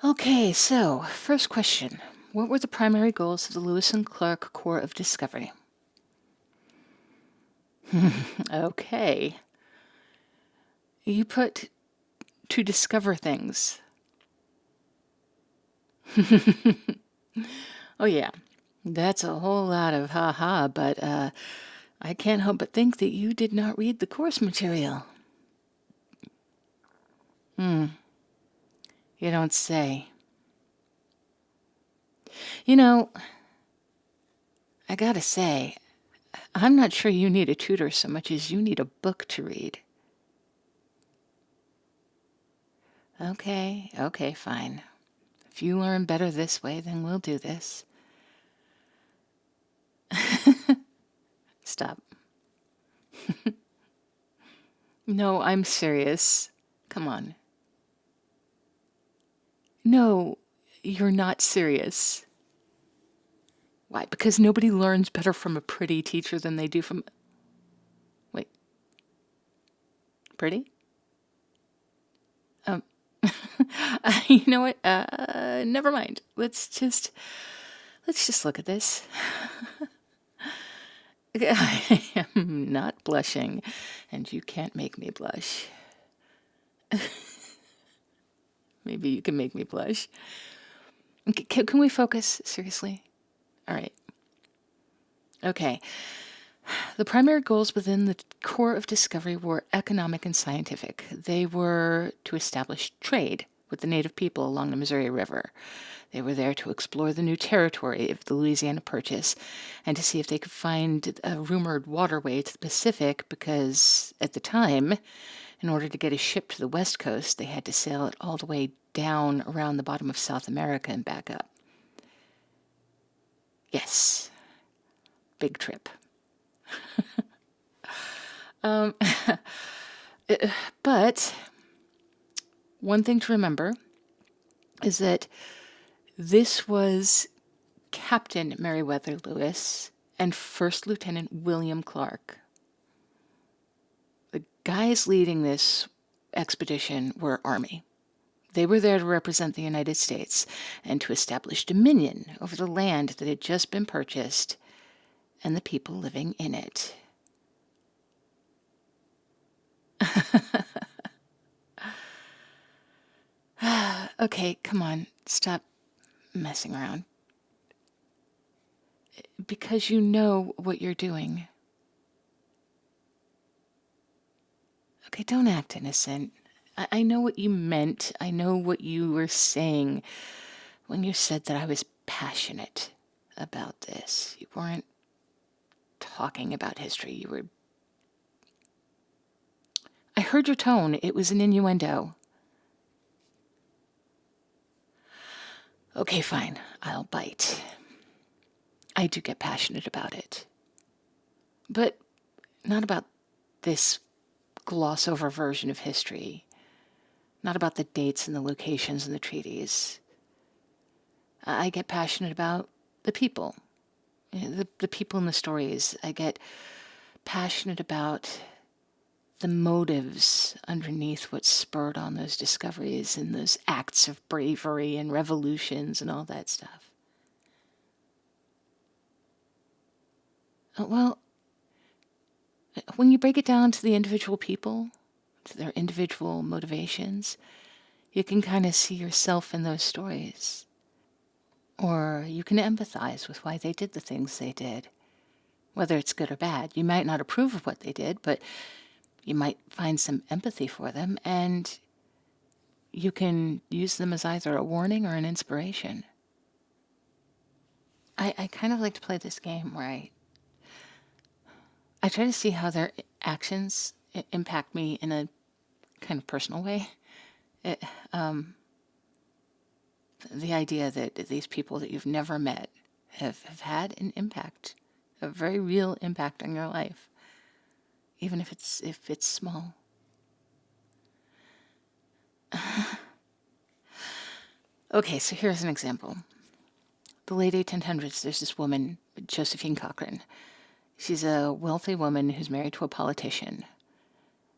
Okay, so first question. What were the primary goals of the Lewis and Clark Corps of Discovery? Okay. You put to discover things. Oh, yeah. That's a whole lot of ha-ha, but I can't help but think that you did not read the course material. You don't say. You know, I gotta say, I'm not sure you need a tutor so much as you need a book to read. Okay, fine. If you learn better this way, then we'll do this. Stop. No, I'm serious. Come on. No, you're not serious. Why? Because nobody learns better from a pretty teacher than they do from. Wait, pretty? Um, you know what? Never mind. Let's just look at this. I am not blushing, and you can't make me blush. Maybe you can make me blush. Can we focus? Seriously? All right. Okay. The primary goals within the core of Discovery were economic and scientific. They were to establish trade with the native people along the Missouri River. They were there to explore the new territory of the Louisiana Purchase and to see if they could find a rumored waterway to the Pacific because, at the time, in order to get a ship to the West Coast, they had to sail it all the way down around the bottom of South America and back up. Yes, big trip. But one thing to remember is that this was Captain Meriwether Lewis and First Lieutenant William Clark. The guys leading this expedition were Army. They were there to represent the United States and to establish dominion over the land that had just been purchased and the people living in it. Okay, come on, stop messing around. Because you know what you're doing. Okay, don't act innocent. I know what you meant. I know what you were saying when you said that I was passionate about this. You weren't talking about history. You were. I heard your tone. It was an innuendo. Okay, fine. I'll bite. I do get passionate about it. But not about this gloss over version of history. Not about the dates and the locations and the treaties. I get passionate about the people. The people in the stories. I get passionate about the motives underneath what spurred on those discoveries and those acts of bravery and revolutions and all that stuff. Well, when you break it down to the individual people, to their individual motivations, you can kind of see yourself in those stories. Or you can empathize with why they did the things they did. Whether it's good or bad. You might not approve of what they did, but you might find some empathy for them, and you can use them as either a warning or an inspiration. I kind of like to play this game where I try to see how their actions impact me in a kind of personal way. It, the idea that these people that you've never met have had an impact, a very real impact on your life, even if it's small. Okay, so here's an example. The late 1800s, there's this woman, Josephine Cochrane. She's a wealthy woman who's married to a politician.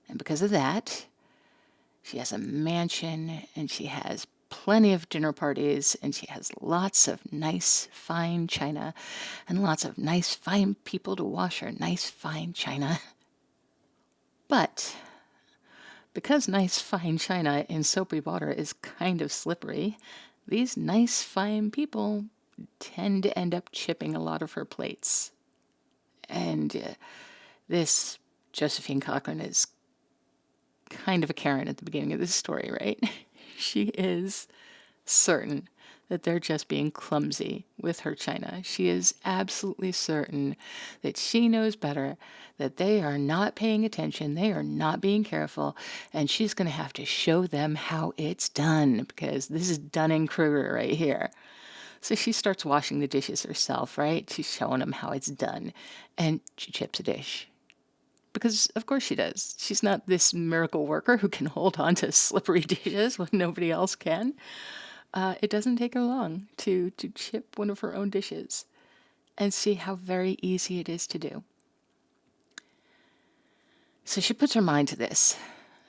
And because of that, she has a mansion and she has plenty of dinner parties, and she has lots of nice, fine china and lots of nice, fine people to wash her nice, fine china. But because nice, fine china in soapy water is kind of slippery, these nice, fine people tend to end up chipping a lot of her plates. And this Josephine Cochran is kind of a Karen at the beginning of this story, right? She is certain that they're just being clumsy with her china. She is absolutely certain that she knows better, that they are not paying attention, they are not being careful, and she's going to have to show them how it's done, because this is Dunning-Kruger right here. So she starts washing the dishes herself, right? She's showing them how it's done, and she chips a dish. Because of course she does. She's not this miracle worker who can hold on to slippery dishes when nobody else can. It doesn't take her long to chip one of her own dishes and see how very easy it is to do. So she puts her mind to this.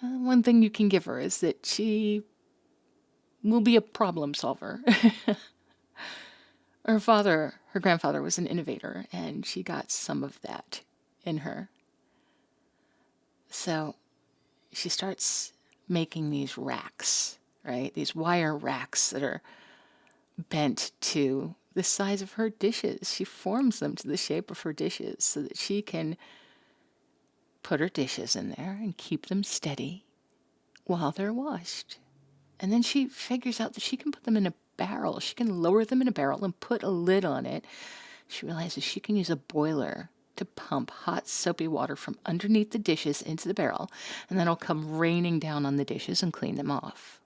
One thing you can give her is that she will be a problem solver. Her grandfather was an innovator, and she got some of that in her. So she starts making these racks, right? These wire racks that are bent to the size of her dishes. She forms them to the shape of her dishes so that she can put her dishes in there and keep them steady while they're washed. And then she figures out that she can put them in a barrel. She can lower them in a barrel and put a lid on it. She realizes she can use a boiler to pump hot soapy water from underneath the dishes into the barrel, and then it'll come raining down on the dishes and clean them off.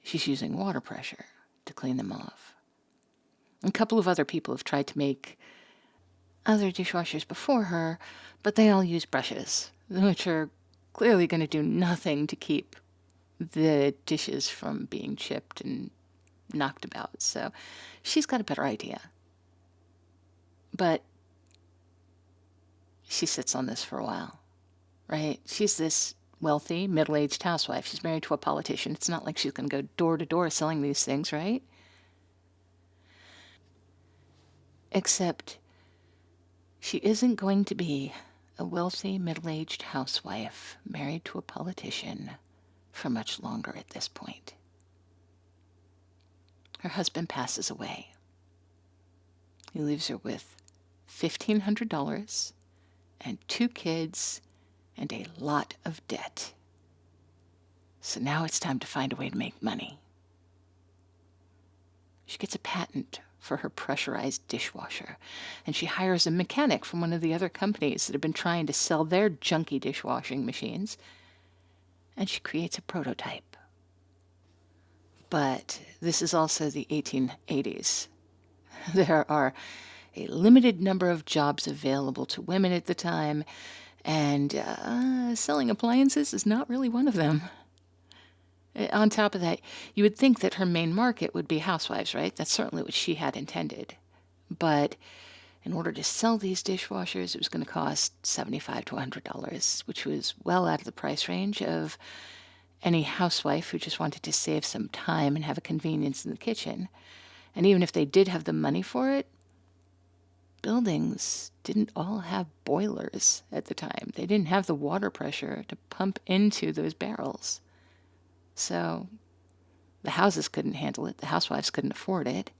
She's using water pressure to clean them off. A couple of other people have tried to make other dishwashers before her, but they all use brushes, which are clearly going to do nothing to keep the dishes from being chipped and knocked about. So she's got a better idea. But she sits on this for a while, right? She's this wealthy, middle-aged housewife. She's married to a politician. It's not like she's going to go door to door selling these things, right? Except she isn't going to be a wealthy, middle-aged housewife married to a politician for much longer at this point. Her husband passes away. He leaves her with $1,500 and 2 kids and a lot of debt. So now it's time to find a way to make money. She gets a patent for her pressurized dishwasher, and she hires a mechanic from one of the other companies that have been trying to sell their junky dishwashing machines, and she creates a prototype. But this is also the 1880s. There are a limited number of jobs available to women at the time, and selling appliances is not really one of them. On top of that, you would think that her main market would be housewives, right? That's certainly what she had intended. But in order to sell these dishwashers, it was going to cost $75 to $100, which was well out of the price range of any housewife who just wanted to save some time and have a convenience in the kitchen. And even if they did have the money for it, buildings didn't all have boilers at the time. They didn't have the water pressure to pump into those barrels. So the houses couldn't handle it. The housewives couldn't afford it.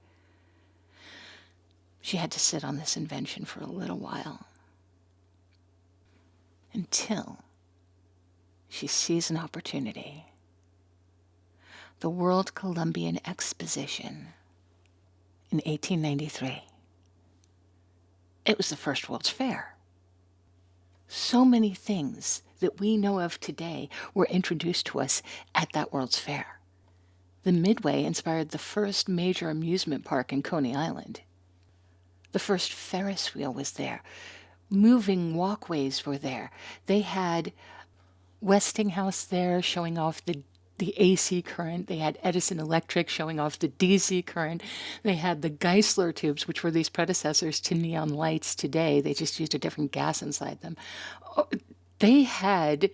She had to sit on this invention for a little while until she sees an opportunity. The World Columbian Exposition in 1893. It was the first World's Fair. So many things that we know of today were introduced to us at that World's Fair. The Midway inspired the first major amusement park in Coney Island. The first Ferris wheel was there. Moving walkways were there. They had Westinghouse there showing off the AC current. They had Edison Electric showing off the DC current. They had the Geisler tubes, which were these predecessors to neon lights today. They just used a different gas inside them. They had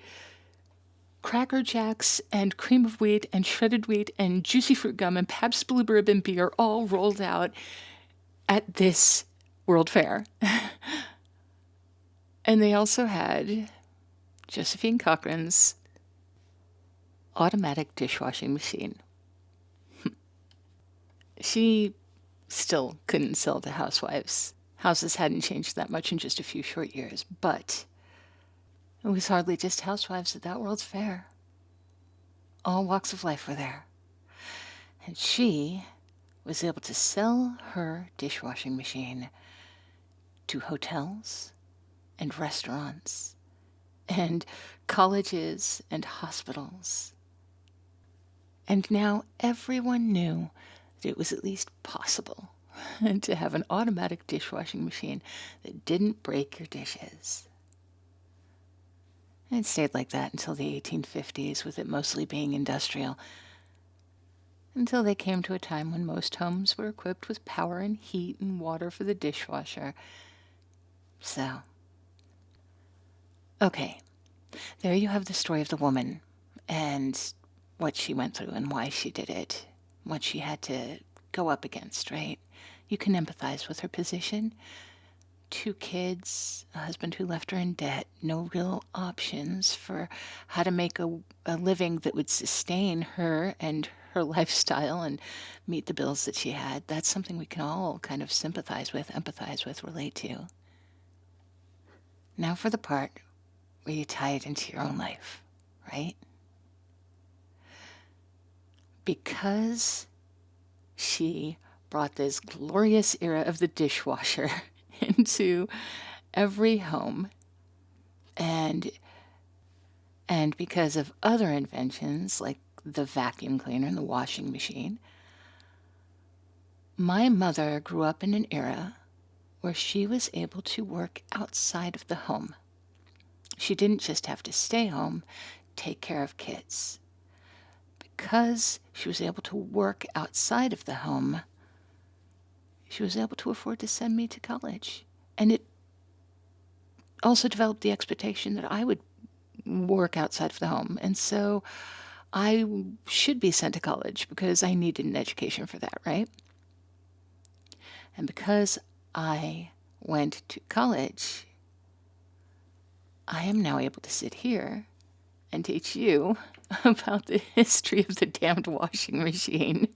Cracker Jacks and cream of wheat and shredded wheat and juicy fruit gum and Pabst Blue Ribbon beer all rolled out at this World Fair. And they also had Josephine Cochran's automatic dishwashing machine. She still couldn't sell to housewives. Houses hadn't changed that much in just a few short years, but it was hardly just housewives at that World's Fair. All walks of life were there. And she was able to sell her dishwashing machine to hotels and restaurants and colleges and hospitals. And now everyone knew that it was at least possible to have an automatic dishwashing machine that didn't break your dishes. And it stayed like that until the 1850s, with it mostly being industrial, until they came to a time when most homes were equipped with power and heat and water for the dishwasher. So, okay, there you have the story of the woman and what she went through and why she did it, what she had to go up against, right? You can empathize with her position. 2 kids, a husband who left her in debt, no real options for how to make a living that would sustain her and her lifestyle and meet the bills that she had. That's something we can all kind of sympathize with, empathize with, relate to. Now for the part where you tie it into your own life, right? Because she brought this glorious era of the dishwasher into every home, and because of other inventions like the vacuum cleaner and the washing machine, my mother grew up in an era where she was able to work outside of the home. She didn't just have to stay home, take care of kids. Because she was able to work outside of the home, she was able to afford to send me to college. And it also developed the expectation that I would work outside of the home. And so I should be sent to college because I needed an education for that, right? And because I went to college, I am now able to sit here and teach you about the history of the damned washing machine.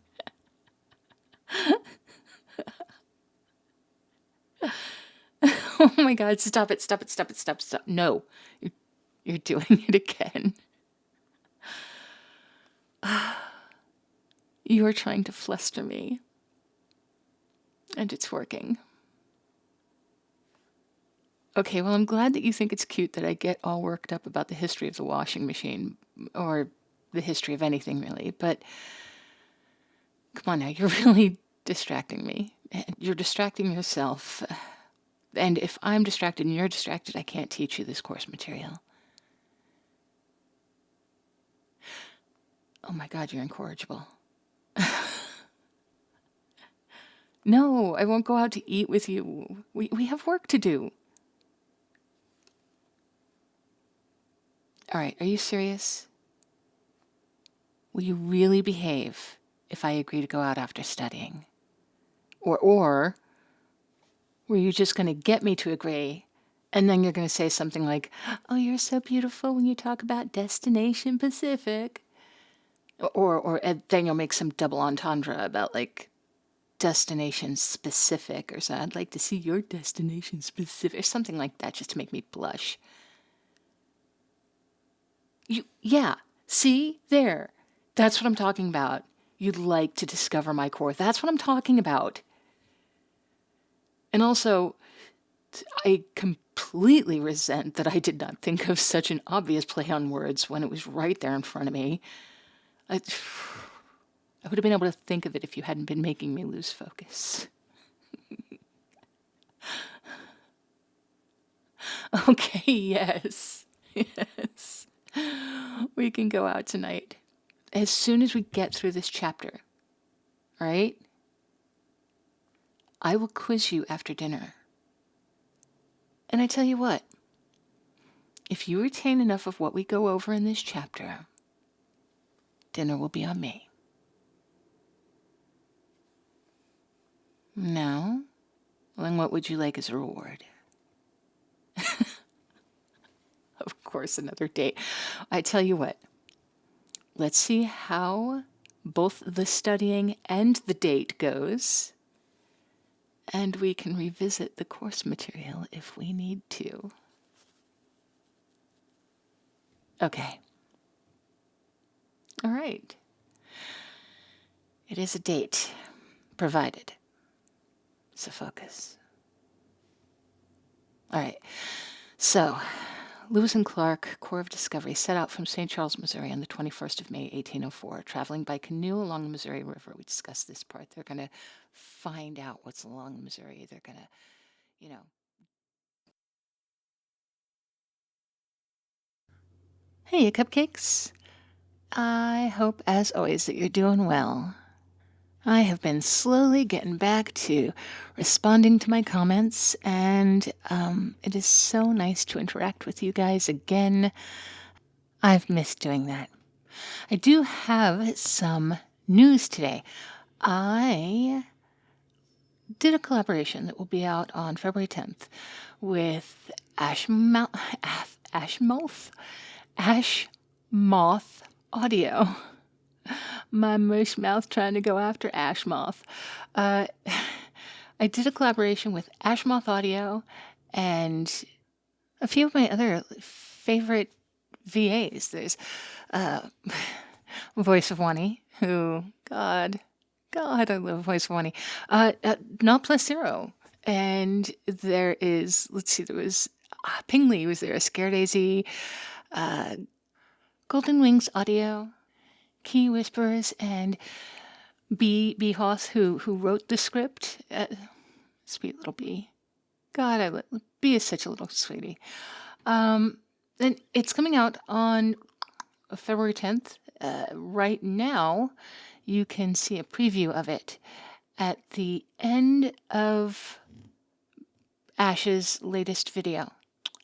Oh my God, stop it, stop it, stop it, stop, stop. No, you're doing it again. You are trying to fluster me, and it's working. Okay, well, I'm glad that you think it's cute that I get all worked up about the history of the washing machine, or the history of anything, really. But come on now, you're really distracting me. You're distracting yourself. And if I'm distracted and you're distracted, I can't teach you this course material. Oh my God, you're incorrigible. No, I won't go out to eat with you. We have work to do. All right, are you serious? Will you really behave if I agree to go out after studying? Or were you just going to get me to agree, and then you're going to say something like, oh, you're so beautiful when you talk about Destination Pacific. Or then you'll make some double entendre about, like, destination specific or something. I'd like to see your destination specific, or something like that, just to make me blush. Yeah, see? There. That's what I'm talking about. You'd like to discover my core. That's what I'm talking about. And also, I completely resent that I did not think of such an obvious play on words when it was right there in front of me. I would have been able to think of it if you hadn't been making me lose focus. Okay, yes. Yes. We can go out tonight. As soon as we get through this chapter, all right? I will quiz you after dinner. And I tell you what, If you retain enough of what we go over in this chapter, dinner will be on me. No? Well, then what would you like as a reward? Of course, another date. I tell you what, let's see how both the studying and the date goes, and we can revisit the course material if we need to. Okay. All right. It is a date, provided. So focus. All right. So, Lewis and Clark, Corps of Discovery, set out from St. Charles, Missouri on the 21st of May, 1804, traveling by canoe along the Missouri River. We discussed this part. They're going to find out what's along the Missouri. They're going to, you know. Hey, you cupcakes. I hope, as always, that you're doing well. I have been slowly getting back to responding to my comments, and it is so nice to interact with you guys again. I've missed doing that. I do have some news today. I did a collaboration that will be out on February 10th with Ashmoth Audio. My mush mouth trying to go after Ashmoth. I did a collaboration with Ashmoth Audio and a few of my other favorite VAs. There's Voice of Wani, who, God, I love Voice of Wani. Not Plus Zero. And there is, let's see, there was Ping Li was there, Scare Daisy, Golden Wings Audio, Key Whisperers, and B. Hoss, who wrote the script. Sweet little B. God, B is such a little sweetie. And it's coming out on February 10th. Right now, you can see a preview of it at the end of Ash's latest video.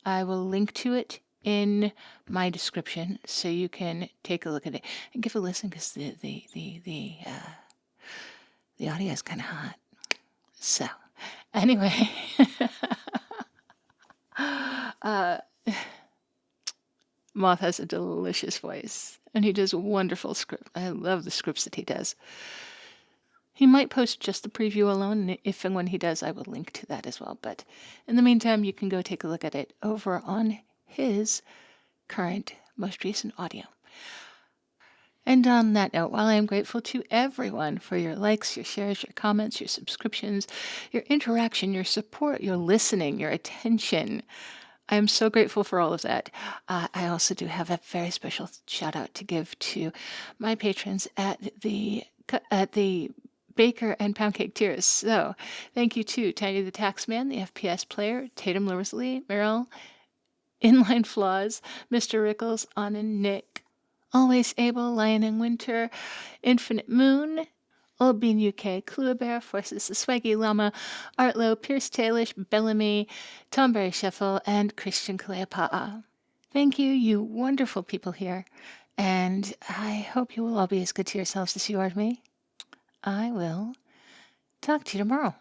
I will link to it in my description so you can take a look at it and give a listen, because the audio is kind of hot. So, anyway, Moth has a delicious voice, and he does a wonderful script. I love the scripts that he does. He might post just the preview alone, and if and when he does, I will link to that as well. But in the meantime, you can go take a look at it over on his current, most recent audio. And on that note, while I am grateful to everyone for your likes, your shares, your comments, your subscriptions, your interaction, your support, your listening, your attention, I am so grateful for all of that. I also do have a very special shout out to give to my patrons at the Baker and Pound Cake tiers. So thank you to Tiny the Taxman, the FPS player, Tatum Lorsley, Meryl, Inline Flaws, Mr. Rickles, Anna, Nick, Always Able, Lion in Winter, Infinite Moon, Old Bean UK, Cluebear, Forces the Swaggy Llama, Artlow, Pierce Tailish, Bellamy, Tomberry Shuffle, and Christian Cleopa'a. Thank you, you wonderful people here, and I hope you will all be as good to yourselves as you are to me. I will talk to you tomorrow.